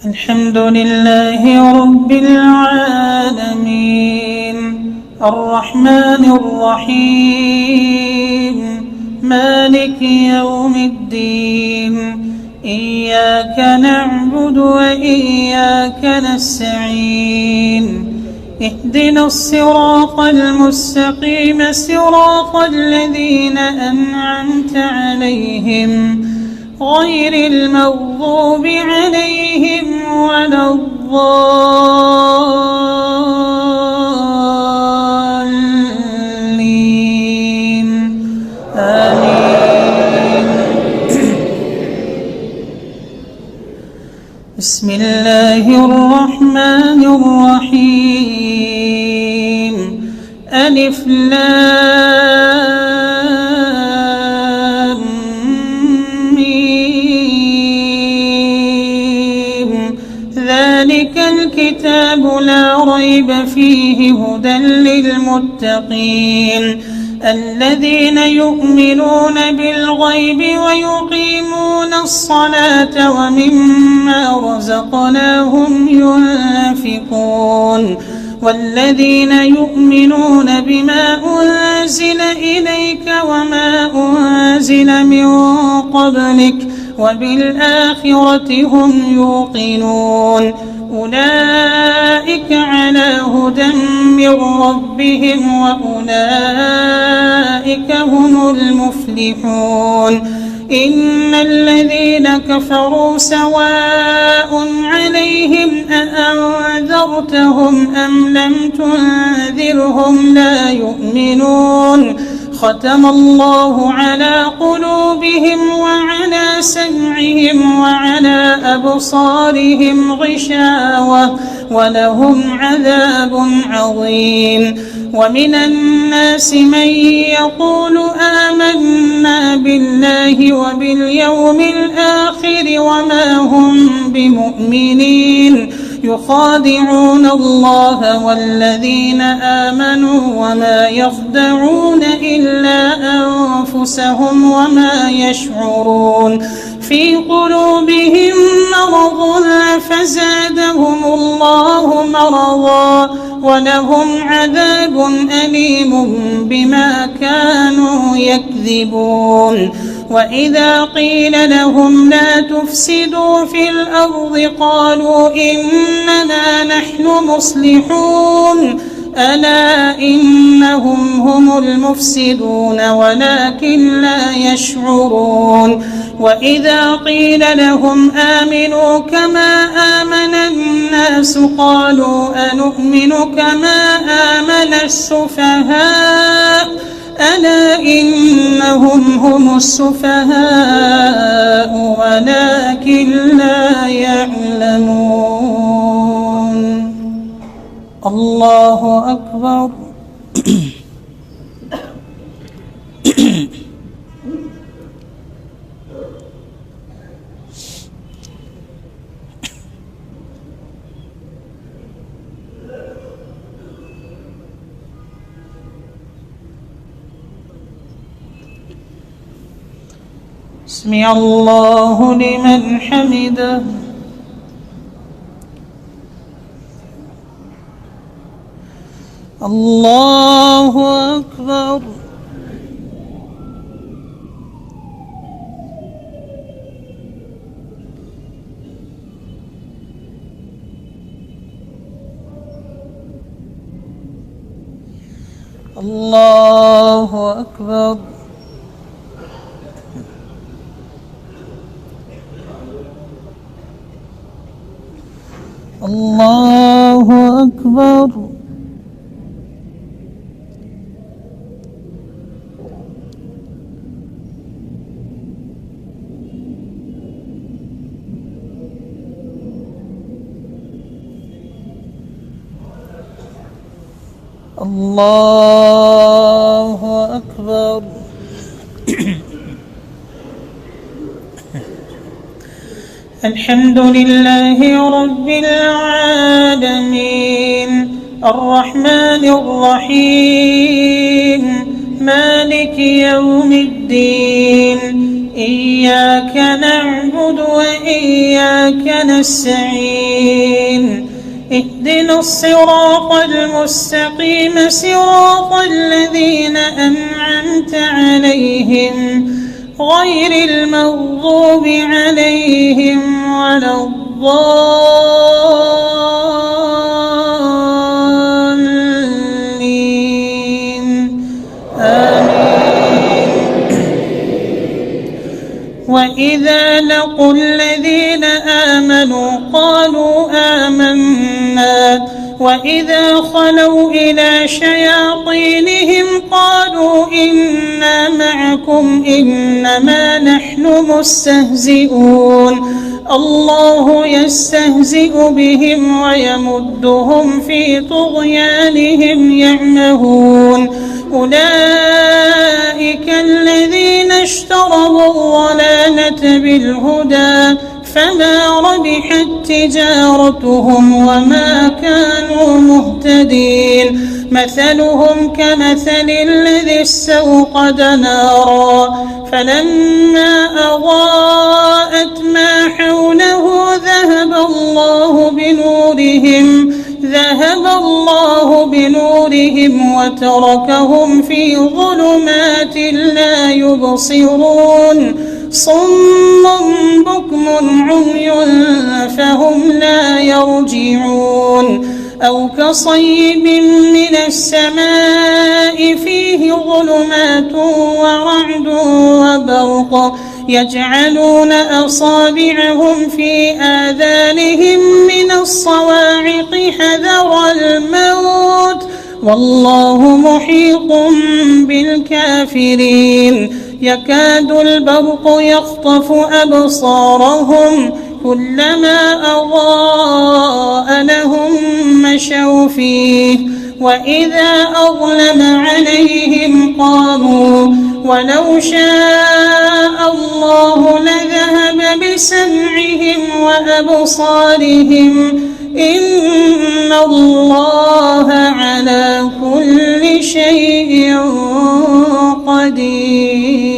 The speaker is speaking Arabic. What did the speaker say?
الحمد لله رب العالمين الرحمن الرحيم مالك يوم الدين إياك نعبد وإياك نستعين اهدنا الصراط المستقيم صراط الذين أنعمت عليهم غير المغضوب عليهم ولا الضالين آمين. بسم الله الرحمن الرحيم ألف لام ميم ذلك الكتاب لا ريب فيه هدى للمتقين الذين يؤمنون بالغيب ويقيمون الصلاة ومما رزقناهم ينفقون والذين يؤمنون بما أنزل إليك وما أنزل من قبلك وبالآخرة هم يوقنون أولئك على هدى من ربهم وأولئك هم المفلحون إن الذين كفروا سواء عليهم أأنذرتهم أم لم تنذرهم لا يؤمنون ختم الله على قلوبهم وعلى سمعهم وعلى أبصارهم غشاوة ولهم عذاب عظيم ومن الناس من يقول آمنا بالله وباليوم الآخر وما هم بمؤمنين يخادعون الله والذين آمنوا وما يخدعون إلا أنفسهم وما يشعرون في قلوبهم مرض فزادهم الله مرضا ولهم عذاب أليم بما كانوا يكذبون وإذا قيل لهم لا تفسدوا في الأرض قالوا إننا نحن مصلحون ألا إنهم هم المفسدون ولكن لا يشعرون وإذا قيل لهم آمنوا كما آمن الناس قالوا أنؤمن كما آمن السفهاء ألا إنهم هم السفهاء ولكن لا يعلمون. الله أكبر. سمع الله لمن حمده. الله أكبر. الله أكبر. الله أكبر. الله أكبر. الحمد لله رب العالمين الرحمن الرحيم مالك يوم الدين إياك نعبد وإياك نستعين اهدنا الصراط المستقيم صراط الذين أنعمت عليهم غير المغضوب عليهم ولا الضالين آمين. وإذا لقوا الذين آمنوا قالوا آمنا وإذا خلوا إلى شياطينهم قالوا إنا معكم إنما نحن مستهزئون الله يستهزئ بهم ويمدهم في طغيانهم يعمهون أولئك الذين اشتروا الضلالة بالهدى فما ربحت تجارتهم وما كانوا مهتدين مثلهم كمثل الذي استوقد نارا فلما أضاءت ما حوله ذهب الله بنورهم وتركهم في ظلمات لا يبصرون صم بكم عمي فهم لا يرجعون أو كصيب من السماء فيه ظلمات ورعد وبرق يجعلون أصابعهم في آذانهم من الصواعق حذر الموت والله محيط بالكافرين يكاد البرق يخطف أبصارهم كلما أضاء لهم مشوا فيه وإذا أظلم عليهم قاموا ولو شاء الله لذهب بسمعهم وأبصارهم إن الله على كل شيء قدير.